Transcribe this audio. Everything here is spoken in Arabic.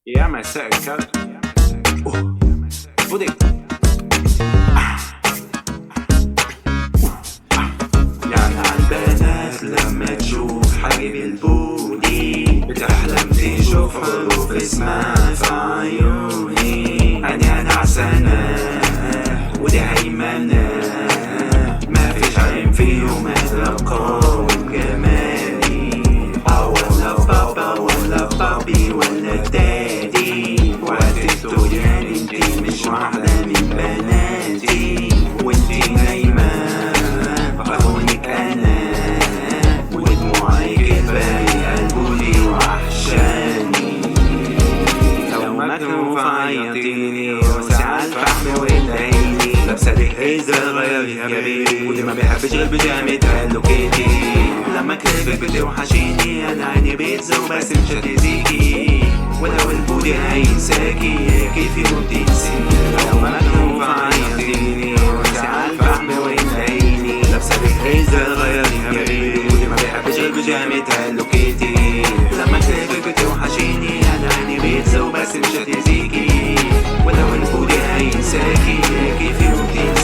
يا مساء الكرم. بودي يعني عالبنات لما تشوف حبيب البودي بتحلم تشوف حروف اسمها في عيوني. أنا عسانة ودي هيمنة، ما فيش عين فيهم أتلقاهم جمالي. ولا بابا ولا بابي ولا دادي، وقت يعني انتي مش واحدة من بناتي. وانتي نايمة بخونك أنا، ودموعك الباقي قلبولي وحشاني. لو مكنوف عيطيني وساعة الفحم وادعيلي، لابسة الهيزة غيريها بيبي، ودي ما بيحبش غير بيجامة هالو كيتي. لما كلبك بتوحشيني انا عيني بتزوق بس مش هتأذيكي، ولو البودي هينساكي كيف يوم تنسيني. لو مكنوف عيطيني وساعة الفحم وادعيلي، لابسة الهيزة غيريها بيبي، ودي ما بيحبش غير بيجامة هالو كيتي. لما كلبك بتوحشيني انا عيني بتزوق بس مش هتأذيكي، ولو البودي هينساكي كيف يوم تنسيني.